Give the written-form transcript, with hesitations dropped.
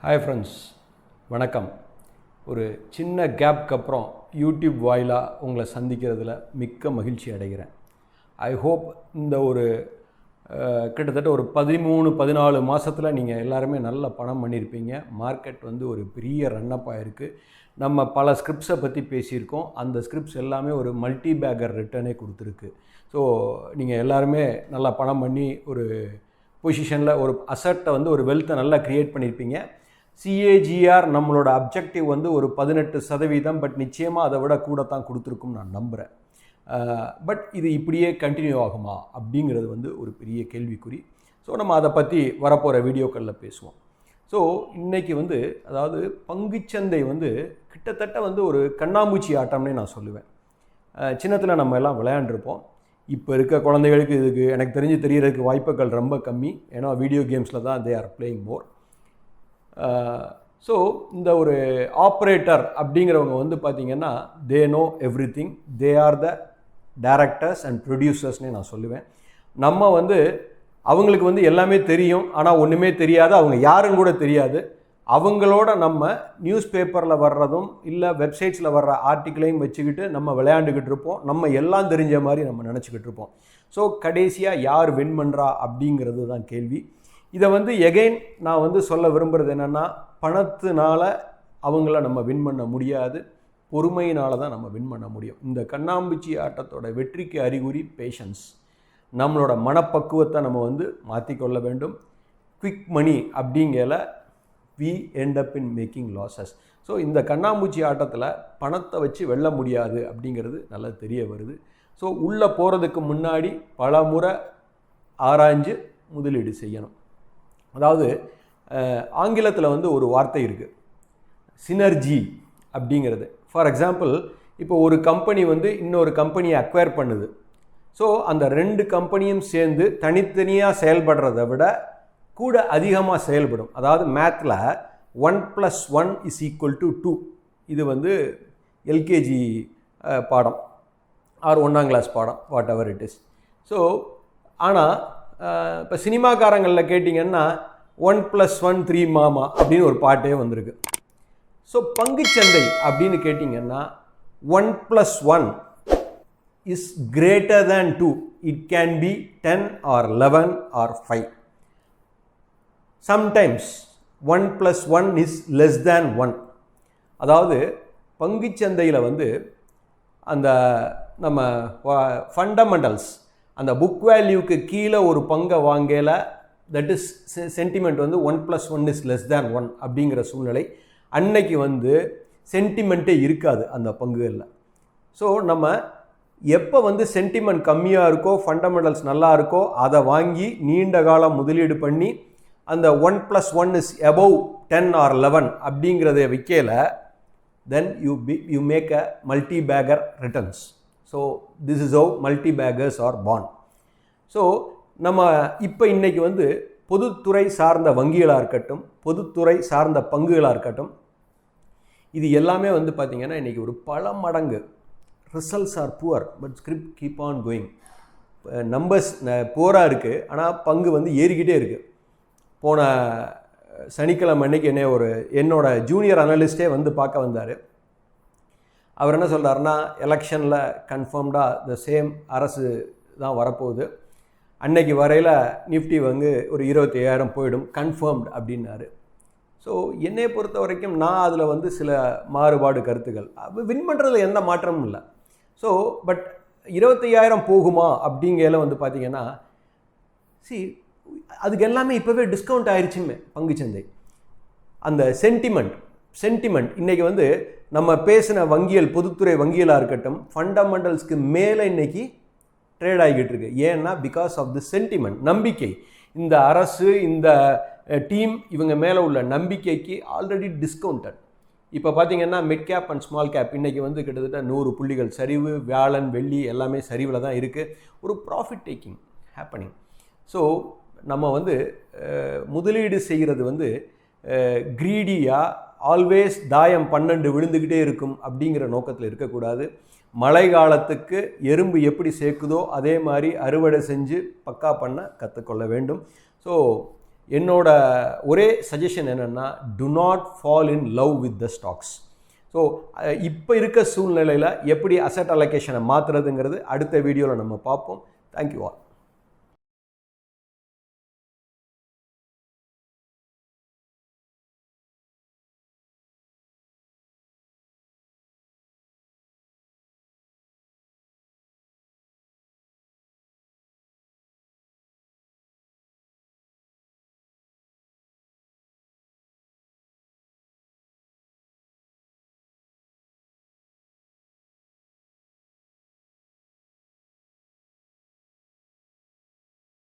Hi friends, வணக்கம். ஒரு சின்ன கேப்க்கு அப்புறம் யூடியூப் வாயிலாக உங்களை சந்திக்கிறதுல மிக்க மகிழ்ச்சி அடைகிறேன். ஐ ஹோப் இந்த ஒரு கிட்டத்தட்ட ஒரு 13-14 மாதத்தில் நீங்கள் எல்லாருமே நல்ல பணம் பண்ணியிருப்பீங்க. மார்க்கெட் ஒரு பெரிய ரன்னப் ஆகிருக்கு. நம்ம பல ஸ்கிரிப்ட்ஸை பற்றி பேசியிருக்கோம். அந்த ஸ்கிரிப்ட்ஸ் எல்லாமே ஒரு மல்டி பேக்கர் ரிட்டர்னே கொடுத்துருக்கு. ஸோ நீங்கள் எல்லாருமே நல்லா பணம் பண்ணி ஒரு பொசிஷனில் ஒரு அசட்டை ஒரு வெல்த்தை நல்லா க்ரியேட் பண்ணியிருப்பீங்க. CAGR நம்மளோட அப்ஜெக்டிவ் ஒரு 18%, பட் நிச்சயமாக அதை விட கூட தான் கொடுத்துருக்கும் நான் நம்புகிறேன். பட் இது இப்படியே கண்டினியூ ஆகுமா அப்படிங்கிறது ஒரு பெரிய கேள்விக்குறி. ஸோ நம்ம அதை பற்றி வரப்போகிற வீடியோக்களில் பேசுவோம். ஸோ இன்றைக்கி அதாவது பங்குச்சந்தை கிட்டத்தட்ட ஒரு கண்ணாமூச்சி ஆட்டம்னே நான் சொல்லுவேன். சின்னத்தில் நம்ம எல்லாம் விளையாண்டுருப்போம். இப்போ இருக்க குழந்தைகளுக்கு இதுக்கு எனக்கு தெரியறதுக்கு வாய்ப்புகள் ரொம்ப கம்மி. ஏன்னா வீடியோ கேம்ஸில் தான் they are playing more. So இந்த ஒரு ஆப்ரேட்டர் அப்படிங்கிறவங்க பார்த்திங்கன்னா they know everything. They are the directors and ப்ரொடியூசர்ஸ்னே நான் சொல்லுவேன். நம்ம அவங்களுக்கு எல்லாமே தெரியும், ஆனால் ஒன்றுமே தெரியாது, அவங்க யாருன்னு கூட தெரியாது. அவங்களோட நம்ம நியூஸ் பேப்பரில் வர்றதும் இல்லை வெப்சைட்ஸில் வர்ற ஆர்டிக்கிளையும் வச்சுக்கிட்டு நம்ம விளையாண்டுக்கிட்டு இருப்போம். நம்ம எல்லாம் தெரிஞ்ச மாதிரி நம்ம நினச்சிக்கிட்டு இருப்போம். ஸோ கடைசியாக யார் வின் பண்ணுறா அப்படிங்கிறது தான் கேள்வி. இதை எகெயின் நான் சொல்ல விரும்புகிறது என்னென்னா, பணத்தினால அவங்கள நம்ம வின் பண்ண முடியாது, பொறுமையினால தான் நம்ம வின் பண்ண முடியும். இந்த கண்ணாம்பூச்சி ஆட்டத்தோட வெற்றிக்கு அறிகுறி பேஷன்ஸ். நம்மளோட மனப்பக்குவத்தை நம்ம மாற்றிக்கொள்ள வேண்டும். குவிக் மணி அப்படிங்கிற we end up in making losses. So இந்த கண்ணாம்பூச்சி ஆட்டத்தில் பணத்தை வச்சு வெல்ல முடியாது அப்படிங்கிறது நல்லா தெரிய வருது. ஸோ உள்ளே போகிறதுக்கு முன்னாடி பல முறை ஆராய்ஞ்சு முதலீடு செய்யணும். அதாவது ஆங்கிலத்தில் ஒரு வார்த்தை இருக்குது, சினர்ஜி அப்படிங்கிறது. ஃபார் எக்ஸாம்பிள், இப்போ ஒரு கம்பெனி இன்னொரு கம்பெனியை அக்வயர் பண்ணுது. ஸோ அந்த 2 கம்பெனியும் சேர்ந்து தனித்தனியாக செயல்படுறதை விட கூட அதிகமாக செயல்படும். அதாவது மேத்தில் 1+1 = 2. இது எல்கேஜி பாடம் ஆர் 1ஆம் கிளாஸ் பாடம், what ever it is. So ஆனால் இப்போ சினிமாக்காரங்களில் கேட்டிங்கன்னா 1+1 3 மாமா அப்படின்னு ஒரு பாட்டே வந்திருக்கு. ஸோ பங்குச்சந்தை அப்படின்னு கேட்டிங்கன்னா 1+1 is greater than 2. It can be 10 or 11 or 5. Sometimes 1+1 is less than 1. அதாவது பங்குச்சந்தையில் அந்த நம்ம ஃபண்டமெண்டல்ஸ், அந்த புக் வேல்யூக்கு கீழே ஒரு பங்கை வாங்கல, that is sentiment 1+1 is less than 1 அப்படிங்கிற சூழ்நிலை. அன்னைக்கு சென்டிமெண்ட்டே இருக்காது அந்த பங்குகளில். ஸோ நம்ம எப்போ சென்டிமெண்ட் கம்மியாக இருக்கோ, ஃபண்டமெண்டல்ஸ் நல்லா இருக்கோ, அதை வாங்கி நீண்ட காலம் முதலீடு பண்ணி அந்த 1+1 is above 10 or 11 அப்படிங்கிறத விற்கல, then you make a multi-bagger returns. So this is how multi-baggers are born. So நம்ம இப்போ இன்றைக்கி பொதுத்துறை சார்ந்த வங்கிகளாக இருக்கட்டும், பொதுத்துறை சார்ந்த பங்குகளாக இருக்கட்டும், இது எல்லாமே பார்த்திங்கன்னா இன்றைக்கி ஒரு பல மடங்கு results are poor, but script keep on going. Numbers புவராக இருக்குது, ஆனால் பங்கு ஏறிக்கிட்டே இருக்குது. போன சனிக்கிழமை அன்னைக்கு என்னோட ஜூனியர் அனலிஸ்டே பார்க்க வந்தார். அவர் என்ன சொல்கிறாருன்னா, எலெக்ஷனில் கன்ஃபார்ம்டாக த சேம் அரசு தான் வரப்போகுது, அன்னைக்கு வரையில் நிஃப்டி ஒரு 25,000 போயிடும் கன்ஃபார்ம்டு அப்படின்னாரு. ஸோ என்னை பொறுத்த வரைக்கும் நான் அதில் சில மாறுபாடு கருத்துக்கள், வின் பண்ணுறதுல எந்த மாற்றமும் இல்லை. ஸோ பட் 25,000 போகுமா அப்படிங்கிற பார்த்திங்கன்னா, அதுக்கு எல்லாமே இப்போவே டிஸ்கவுண்ட் ஆயிடுச்சுமே பங்குச்சந்தை. அந்த சென்டிமெண்ட் இன்றைக்கி நம்ம பேசின வங்கியல், பொதுத்துறை வங்கியலாக இருக்கட்டும், ஃபண்டமெண்டல்ஸ்க்கு மேலே இன்றைக்கி ட்ரேட் ஆகிக்கிட்டு இருக்கு. ஏன்னா பிகாஸ் ஆஃப் தி சென்டிமெண்ட், நம்பிக்கை. இந்த அரசு, இந்த டீம், இவங்க மேலே உள்ள நம்பிக்கைக்கு ஆல்ரெடி டிஸ்கவுண்டட். இப்போ பார்த்திங்கன்னா mid cap and small cap இன்றைக்கி கிட்டத்தட்ட 100 புள்ளிகள் சரிவு. வியாழன் வெள்ளி எல்லாமே சரிவில் தான் இருக்குது. ஒரு ப்ராஃபிட் டேக்கிங் ஹேப்பனிங். ஸோ நம்ம முதலீடு செய்கிறது க்ரீடியாக ஆல்வேஸ் தாயம் 12 விழுந்துக்கிட்டே இருக்கும் அப்படிங்கிற நோக்கத்தில் இருக்கக்கூடாது. மழை காலத்துக்கு எறும்பு எப்படி சேர்க்குதோ அதே மாதிரி அறுவடை செஞ்சு பக்கா பண்ண கற்றுக்கொள்ள வேண்டும். ஸோ என்னோட ஒரே சஜஷன் என்னென்னா, to not fall in love with the stocks. So இப்போ இருக்க சூழ்நிலையில் எப்படி அசெட் அலோகேஷனை மாற்றுறதுங்கிறது அடுத்த வீடியோவில் நம்ம பார்ப்போம். Thank you all.